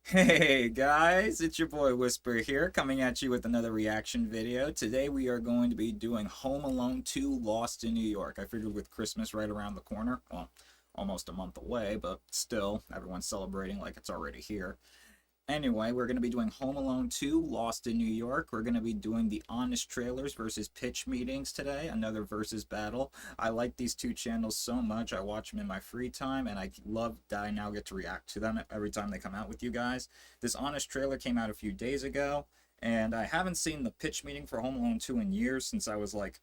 Hey guys, it's your boy Whisper here, coming at you with another reaction video. Today we are going to be doing Home Alone 2 Lost in New York. I figured with Christmas right around the corner, well, almost a month away, but still, everyone's celebrating like it's already here. Anyway, we're going to be doing Home Alone 2, Lost in New York. We're going to be doing the Honest Trailers versus Pitch Meetings today, another versus battle. I like these two channels so much. I watch them in my free time, and I love that I now get to react to them every time they come out with you guys. This Honest Trailer came out a few days ago, and I haven't seen the Pitch Meeting for Home Alone 2 in years, since I was like,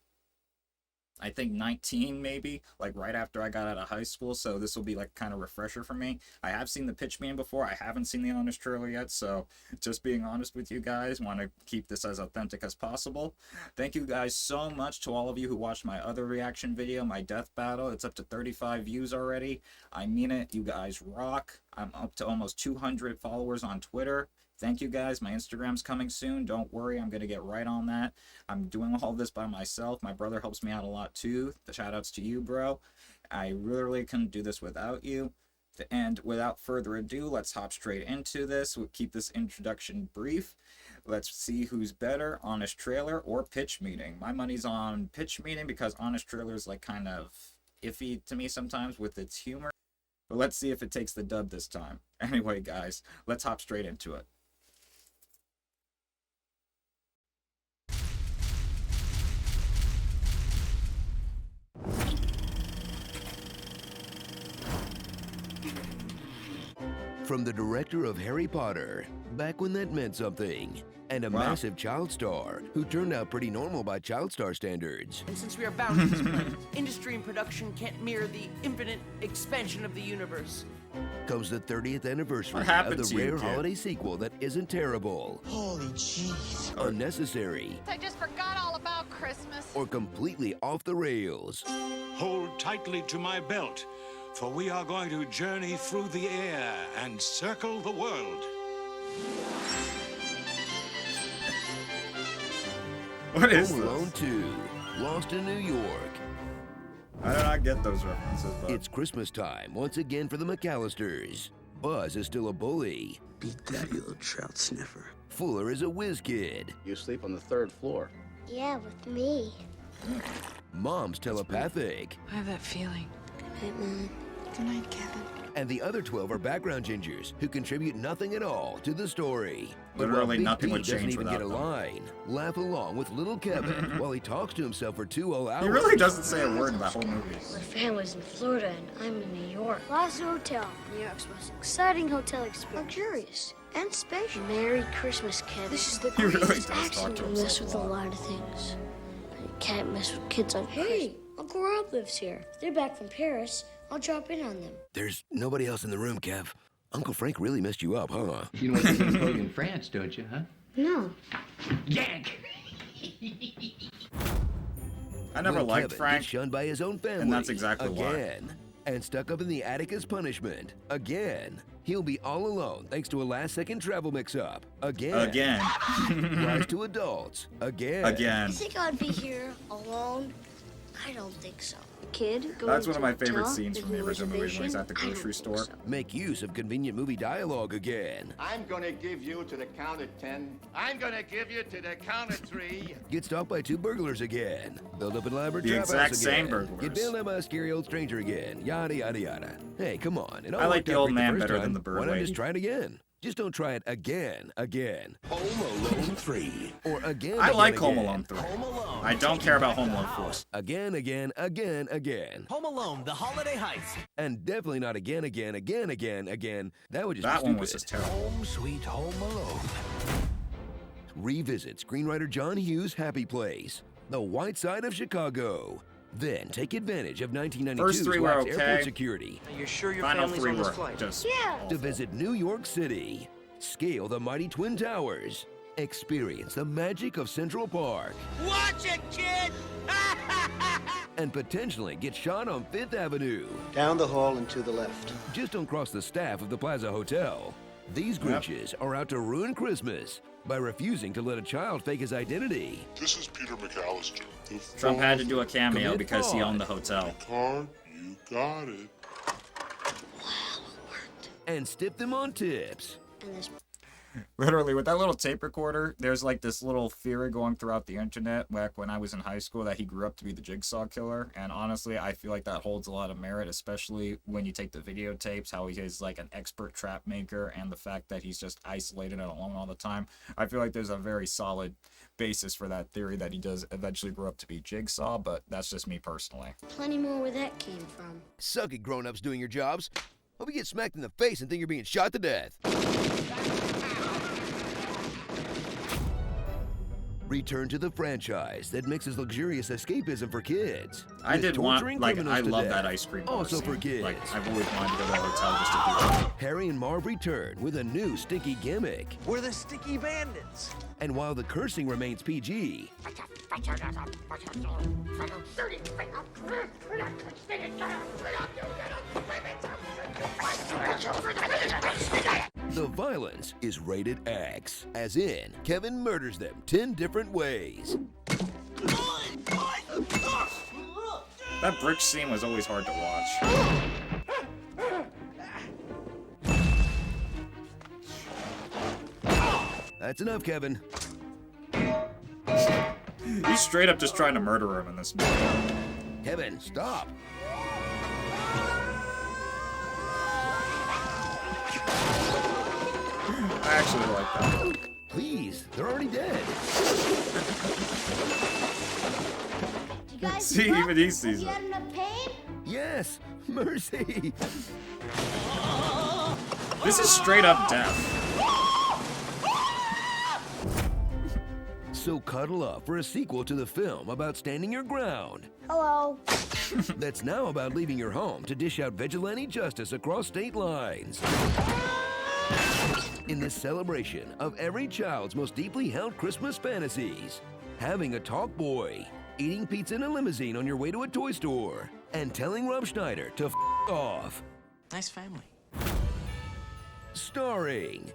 I think 19 maybe, like right after I got out of high school, so this will be like kind of refresher for me. I have seen the Pitch Man before, I haven't seen the Honest Trailer yet, so just being honest with you guys, want to keep this as authentic as possible. Thank you guys so much to all of you who watched my other reaction video, my death battle. It's up to 35 views already. I mean it, you guys rock. I'm up to almost 200 followers on Twitter. Thank you guys. My Instagram's coming soon. Don't worry, I'm going to get right on that. I'm doing all this by myself. My brother helps me out a lot too. The shout outs to you, bro. I literally couldn't do this without you. And without further ado, let's hop straight into this. We'll keep this introduction brief. Let's see who's better, Honest Trailer or Pitch Meeting. My money's on Pitch Meeting because Honest Trailer is like kind of iffy to me sometimes with its humor. But let's see if it takes the dub this time. Anyway, guys, let's hop straight into it. From the director of Harry Potter, back when that meant something, and a massive child star who turned out pretty normal by child star standards. And since we are bound to this planet, industry and production can't mirror the infinite expansion of the universe. Comes the 30th anniversary of the rare holiday sequel that isn't terrible. Holy jeez. Unnecessary. I just forgot all about Christmas. Or completely off the rails. Hold tightly to my belt, for we are going to journey through the air and circle the world. What is Home Alone this? 2, Lost in New York. I do not get those references, but It's Christmas time once again for the McAllisters. Buzz is still a bully. Beat that, you little trout sniffer. Fuller is a whiz kid. You sleep on the 3rd floor. Yeah, with me. Mom's telepathic. I have that feeling. Good night, Mom. Good night, Kevin. And the other 12 are background gingers who contribute nothing at all to the story. But Literally while Big nothing Pete would doesn't change even without get a them. line, laugh along with little Kevin while he talks to himself for 2 whole hours. he really doesn't say a word in the whole movie. My family's in Florida and I'm in New York. Plaza Hotel, New York's most exciting hotel experience. Luxurious and spacious. Merry Christmas, Kevin. This is the He really greatest does talk accident. to You himself mess with a a lot. lot of things. But you can't mess with kids on Christmas. Uncle Rob lives here. They're back from Paris. I'll drop in on them. There's nobody else in the room, Kev. Uncle Frank really messed you up, huh? You know what they call in France, don't you, huh? No. Yank! I never When liked Kevin Frank. gets shunned by his own family. And that's exactly why. again. And stuck up in the attic as punishment. Again. He'll be all alone thanks to a last-second travel mix-up. Again. Again. Rise to adults. Again. Again. You think I'd be here alone? I don't think so. A kid going That's one of to my a favorite hotel scenes from with the no original movie when he's reservation? at the I don't grocery think store. so. Make use of convenient movie dialogue again. I'm gonna give you to the count of 10. I'm gonna give you to the count of 3. Get stopped by 2 burglars again. Build up an elaborate The trap exact house same again. burglars. Get bailed out by a scary old stranger again. Yada, yada, yada. Hey, come on. It all I like worked the out old great man first better than time. the bird Why not lady. just try it again? Just don't try it again. Home Alone 3. Or again. I like again, Home again. Alone 3. Home Alone. I don't care about Home Alone 4. Again, again. Home Alone, the holiday heist. And definitely not again. That would just That be one stupid. was just terrible. Home Sweet Home Alone. Revisit screenwriter John Hughes' Happy Place, the white side of Chicago. Then take advantage of 1992's First 3 were lax okay. airport security You're sure your Final family's 3 on this were flight? just... Yeah. to visit New York City, scale the mighty Twin Towers, experience the magic of Central Park, Watch it, kid! and potentially get shot on Fifth Avenue. Down the hall and to the left. Just don't cross the staff of the Plaza Hotel. These Grinches are out to ruin Christmas by refusing to let a child fake his identity. This is Peter McAllister. The Trump had to do a father. cameo Commit because he fraud. owned the hotel. Card, you got it. And stiff them on tips. and this Literally, with that little tape recorder, there's like this little theory going throughout the internet back when I was in high school that he grew up to be the Jigsaw Killer. And honestly, I feel like that holds a lot of merit, especially when you take the videotapes, how he is like an expert trap maker, and the fact that he's just isolated and alone all the time. I feel like there's a very solid basis for that theory that he does eventually grow up to be Jigsaw, but that's just me personally. plenty more where that came from. Suck it, grown-ups doing your jobs. Hope you get smacked in the face and think you're being shot to death. Return to the franchise that mixes luxurious escapism for kids. I with did want, torturing like, criminals I to love death. that ice cream bar Also for scene. kids. Like, I've always wanted to go to a hotel just to do that. Harry and Marv return with a new stinky gimmick. We're the Sticky Bandits. And while the cursing remains PG, the violence is rated X, as in Kevin murders them 10 different ways. That brick scene was always hard to watch. That's enough, Kevin. He's straight up just trying to murder him in this movie. Kevin, stop. I actually like that. Please, they're already dead. You guys See, give up? even he sees Have you it. had enough pain? Yes, mercy. This is straight up death. So cuddle up for a sequel to the film about standing your ground. Hello. That's now about leaving your home to dish out vigilante justice across state lines. In this celebration of every child's most deeply held Christmas fantasies, having a talk boy, eating pizza in a limousine on your way to a toy store, and telling Rob Schneider to f off. Nice family. Starring One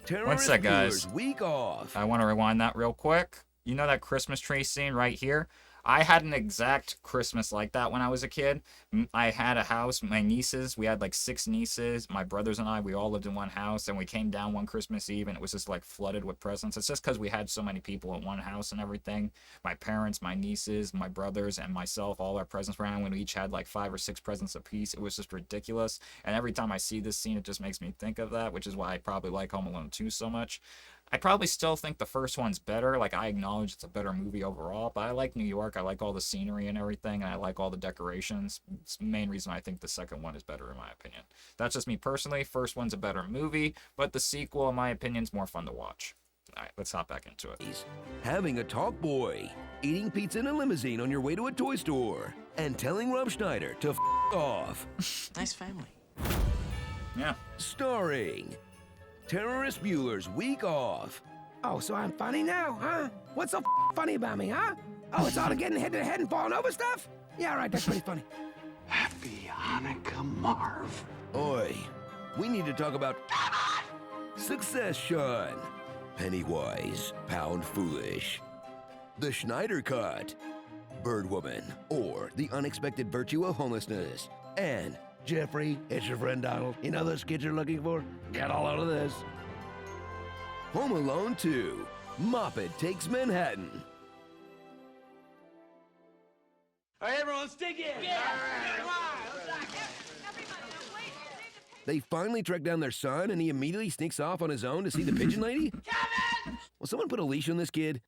Terrorist sec, guys. Bueller's Week Off. I want to rewind that real quick. You know that Christmas tree scene right here? I had an exact Christmas like that when I was a kid. I had a house, my nieces, we had like 6 nieces, my brothers and I, we all lived in one house, and we came down one Christmas Eve and it was just like flooded with presents. It's just because we had so many people in one house and everything. My parents, my nieces, my brothers, and myself, all our presents were around when we each had like 5 or 6 presents apiece. It was just ridiculous. And every time I see this scene, it just makes me think of that, which is why I probably like Home Alone 2 so much. I probably still think the first one's better. Like, I acknowledge it's a better movie overall, but I like New York. I like all the scenery and everything, and I like all the decorations. It's the main reason I think the second one is better, in my opinion. That's just me personally. First one's a better movie, but the sequel, in my opinion, is more fun to watch. All right, let's hop back into it. Having a talk boy, eating pizza in a limousine on your way to a toy store, and telling Rob Schneider to f off. Nice family. Yeah. Starring Terrorist Bueller's Week Off. Oh, so I'm funny now, huh? What's so funny about me, huh? Oh, it's all the getting hit to the head and falling over stuff? Yeah, right, that's pretty funny. Happy Hanukkah, Marv. Oi, we need to talk about Succession. Pennywise, Pound Foolish. The Schneider Cut. Birdwoman, or The Unexpected Virtue of Homelessness. And Jeffrey, it's your friend Donald. You know those kids you're looking for? Get all out of this. Home Alone 2, Moppet Takes Manhattan. All right, everyone, stick it. They finally track down their son, and he immediately sneaks off on his own to see the pigeon lady? Kevin! Will someone put a leash on this kid?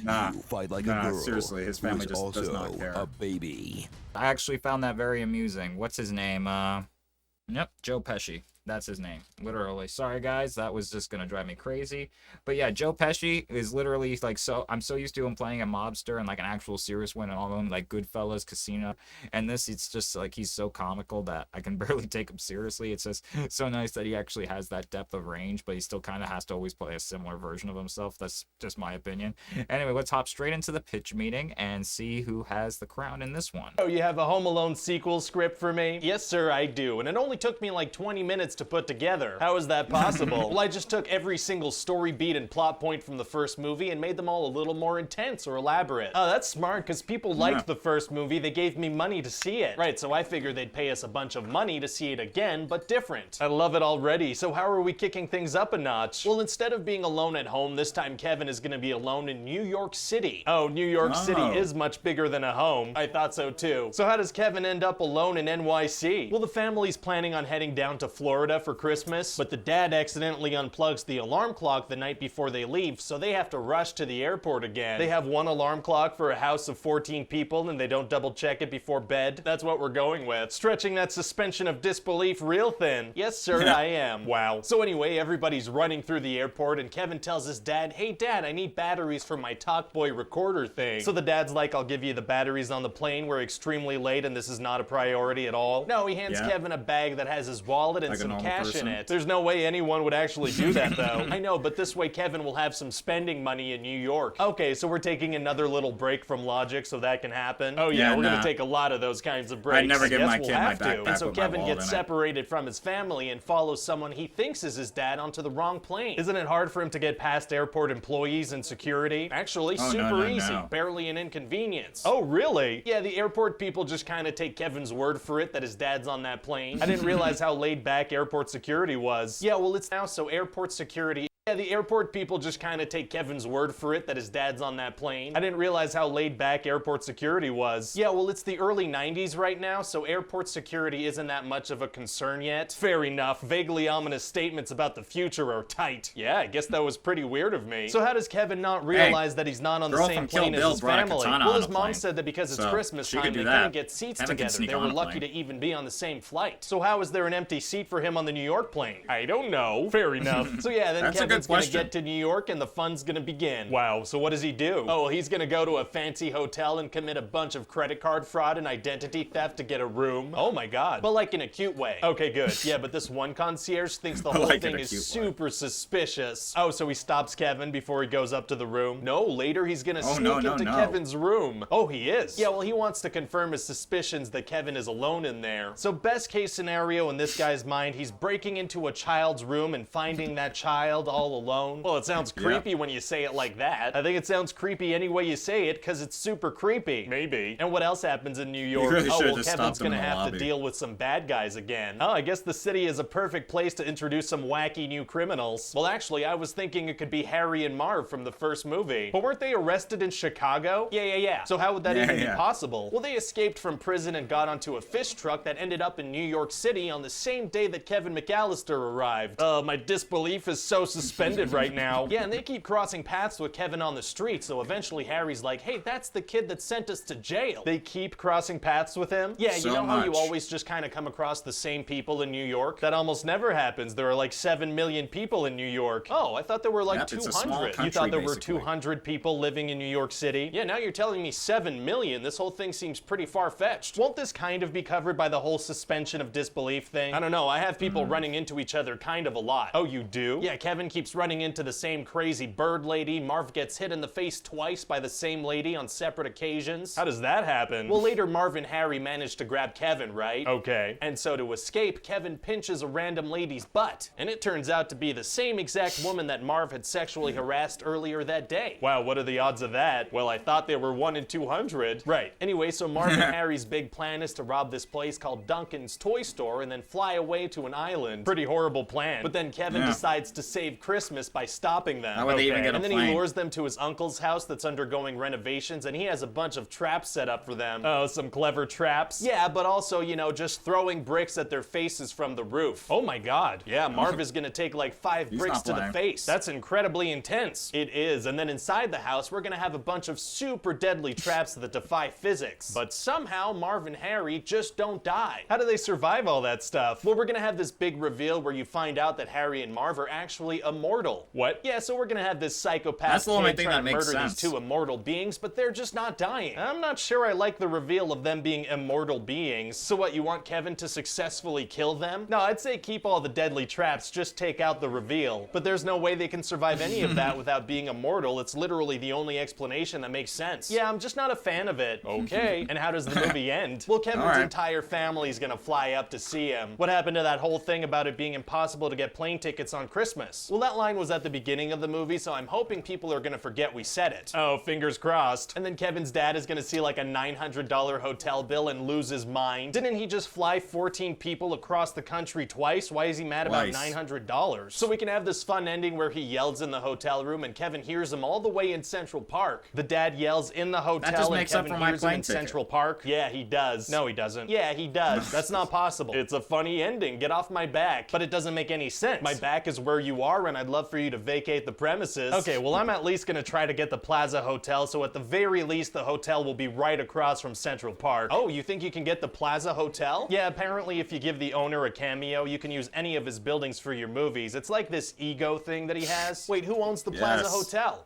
Nah, you fight like a girl. Seriously, his who family is just does not also care. a baby. I actually found that very amusing. What's his name? Yep, Joe Pesci. That's his name, literally. Sorry, guys, that was just gonna drive me crazy. But yeah, Joe Pesci is literally like I'm so used to him playing a mobster and like an actual serious one and all of them, like Goodfellas, Casino. And this, it's just like he's so comical that I can barely take him seriously. It's just so nice that he actually has that depth of range, but he still kind of has to always play a similar version of himself. That's just my opinion. Anyway, let's hop straight into the pitch meeting and see who has the crown in this one. Oh, you have a Home Alone sequel script for me? Yes, sir, I do. And it only took me like 20 minutes minutes to put together. How is that possible? Well, I just took every single story beat and plot point from the first movie and made them all a little more intense or elaborate. Oh, that's smart, because people liked the first movie. They gave me money to see it. Right, so I figured they'd pay us a bunch of money to see it again, but different. I love it already. So how are we kicking things up a notch? Well, instead of being alone at home, this time Kevin is gonna be alone in New York City. Oh, New York City is much bigger than a home. I thought so too. So how does Kevin end up alone in NYC? Well, the family's planning on heading down to Florida for Christmas, but the dad accidentally unplugs the alarm clock the night before they leave, so they have to rush to the airport again. They have one alarm clock for a house of 14 people and they don't double check it before bed. That's what we're going with. Stretching that suspension of disbelief real thin. Yes, sir, I am. Wow. So anyway, everybody's running through the airport and Kevin tells his dad, hey dad, I need batteries for my Talkboy recorder thing. So the dad's like, I'll give you the batteries on the plane. We're extremely late and this is not a priority at all. No, he hands Kevin a bag that has his wallet and like some cash in it. There's no way anyone would actually do that though. I know, but this way Kevin will have some spending money in New York. Okay, so we're taking another little break from logic so that can happen. Oh yeah, we're gonna take a lot of those kinds of breaks. I'd never give my we'll kid my backpack And so with my Kevin wallet gets in it. separated from his family and follows someone he thinks is his dad onto the wrong plane. Isn't it hard for him to get past airport employees and security? Actually, super easy. Barely an inconvenience. Oh, really? Yeah, the airport people just kind of take Kevin's word for it that his dad's on that plane. I didn't realize how laid back airport security was. Yeah, well, it's now so airport security. Yeah, the airport people just kind of take Kevin's word for it that his dad's on that plane. I didn't realize how laid back airport security was. Yeah, well, it's the early 90s right now, so airport security isn't that much of a concern yet. Fair enough. Vaguely ominous statements about the future are tight. Yeah, I guess that was pretty weird of me. So how does Kevin not realize that he's not on the same plane as his family? Well, his mom said that because it's Christmas time, they couldn't get seats together. They were lucky to even be on the same flight. So how is there an empty seat for him on the New York plane? I don't know. Fair enough. So yeah, then Kevin's gonna get to New York and the fun's gonna begin. Wow, so what does he do? Oh, well, he's gonna go to a fancy hotel and commit a bunch of credit card fraud and identity theft to get a room. Oh my god. But like in a cute way. Okay, good. Yeah, but this one concierge thinks the whole thing is super suspicious. Oh, so he stops Kevin before he goes up to the room? No, later he's gonna sneak into Kevin's room. Oh, he is? Yeah, well, he wants to confirm his suspicions that Kevin is alone in there. So best case scenario in this guy's mind, he's breaking into a child's room and finding that child all alone. Well, it sounds creepy when you say it like that. I think it sounds creepy any way you say it because it's super creepy. Maybe. And what else happens in New York? Really well, Kevin's gonna have to deal with some bad guys again. Oh, I guess the city is a perfect place to introduce some wacky new criminals. Well, actually, I was thinking it could be Harry and Marv from the first movie. But weren't they arrested in Chicago? Yeah. So how would that even be possible? Well, they escaped from prison and got onto a fish truck that ended up in New York City on the same day that Kevin McAllister arrived. My disbelief is so suspended right now. Yeah, and they keep crossing paths with Kevin on the street, so eventually Harry's like, hey, that's the kid that sent us to jail. They keep crossing paths with him? Yeah, you know how you always just kind of come across the same people in New York? That almost never happens. There are like 7 million people in New York. Oh, I thought there were like 200. You thought there were 200 people living in New York City? Yeah, now you're telling me 7 million. This whole thing seems pretty far-fetched. Won't this kind of be covered by the whole suspension of disbelief thing? I don't know, I have people running into each other kind of a lot. Oh, you do? Yeah, Kevin keeps running into the same crazy bird lady. Marv gets hit in the face twice by the same lady on separate occasions. How does that happen? Well, later Marv and Harry manage to grab Kevin, right? Okay. And so to escape, Kevin pinches a random lady's butt. And it turns out to be the same exact woman that Marv had sexually harassed earlier that day. Wow, what are the odds of that? Well, I thought they were 1 in 200. Right. Anyway, so Marv and Harry's big plan is to rob this place called Duncan's Toy Store and then fly away to an island. Pretty horrible plan. But then Kevin decides to save Christmas by stopping them. How would they even get a And then plane? he lures them to his uncle's house that's undergoing renovations, and he has a bunch of traps set up for them. Oh, some clever traps? Yeah, but also, you know, just throwing bricks at their faces from the roof. Oh my god. Yeah, Marv is gonna take like 5 bricks to the face. That's incredibly intense. It is. And then inside the house, we're gonna have a bunch of super deadly traps that defy physics. But somehow, Marv and Harry just don't die. How do they survive all that stuff? Well, we're gonna have this big reveal where you find out that Harry and Marv are actually immortal. immortal. What? Yeah, so we're gonna have this psychopath That's the only kid thing trying that to makes murder sense. these two immortal beings, but they're just not dying. I'm not sure I like the reveal of them being immortal beings. So what, you want Kevin to successfully kill them? No, I'd say keep all the deadly traps, just take out the reveal. But there's no way they can survive any of that without being immortal. It's literally the only explanation that makes sense. Yeah, I'm just not a fan of it. Okay. And how does the movie end? Well, Kevin's entire family's gonna fly up to see him. What happened to that whole thing about it being impossible to get plane tickets on Christmas? Well, that line was at the beginning of the movie, so I'm hoping people are gonna forget we said it. Oh, fingers crossed. And then Kevin's dad is gonna see like a $900 hotel bill and lose his mind. Didn't he just fly 14 people across the country twice? Why is he mad about $900? So we can have this fun ending where he yells in the hotel room and Kevin hears him all the way in Central Park. The dad yells in the hotel and Kevin hears him in Central Park. Yeah, he does. No, he doesn't. Yeah, he does. That's not possible. It's a funny ending. Get off my back. But it doesn't make any sense. My back is where you are and I'd love for you to vacate the premises. Okay, well, I'm at least gonna try to get the Plaza Hotel, so at the very least the hotel will be right across from Central Park. Oh, you think you can get the Plaza Hotel? Yeah, apparently if you give the owner a cameo, you can use any of his buildings for your movies. It's like this ego thing that he has. Wait, who owns the Plaza Hotel?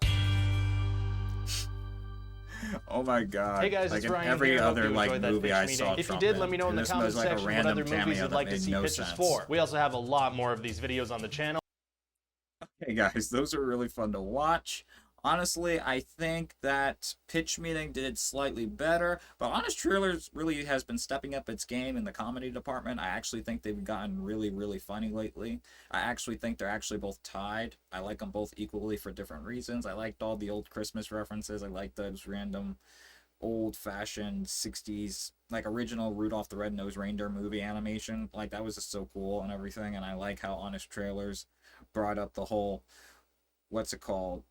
Oh my god. Hey guys, like it's Ryan every here. other like movie I saw If you Trump did, in. let me know in the This comment was like a section what random other movies cameo you'd that like to made see no pitches sense. for. We also have a lot more of these videos on the channel. Hey guys, those are really fun to watch. Honestly, I think that Pitch Meeting did slightly better, but Honest Trailers really has been stepping up its game in the comedy department. I actually think they've gotten really, really funny lately. I actually think they're actually both tied. I like them both equally for different reasons. I liked all the old Christmas references. I liked those random old-fashioned 60s, like original Rudolph the Red-Nosed Reindeer movie animation. Like, that was just so cool and everything, and I like how Honest Trailers brought up the whole, what's it called?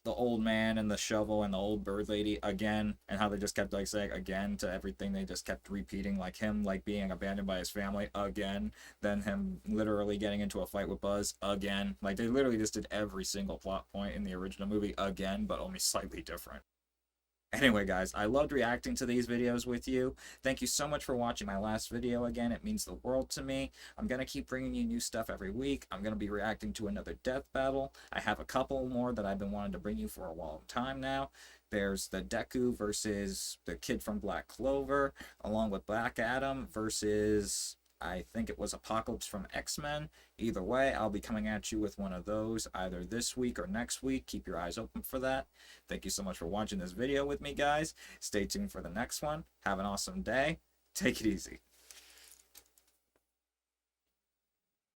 The old man and the shovel and the old bird lady again, and how they just kept like saying again to everything. They just kept repeating, like him like being abandoned by his family again, then him literally getting into a fight with Buzz again. Like they literally just did every single plot point in the original movie again, but only slightly different. Anyway, guys, I loved reacting to these videos with you. Thank you so much for watching my last video again. It means the world to me. I'm going to keep bringing you new stuff every week. I'm going to be reacting to another death battle. I have a couple more that I've been wanting to bring you for a long time now. There's the Deku versus the kid from Black Clover, along with Black Adam versus, I think it was Apocalypse from X-Men. Either way, I'll be coming at you with one of those either this week or next week. Keep your eyes open for that. Thank you so much for watching this video with me, guys. Stay tuned for the next one. Have an awesome day. Take it easy.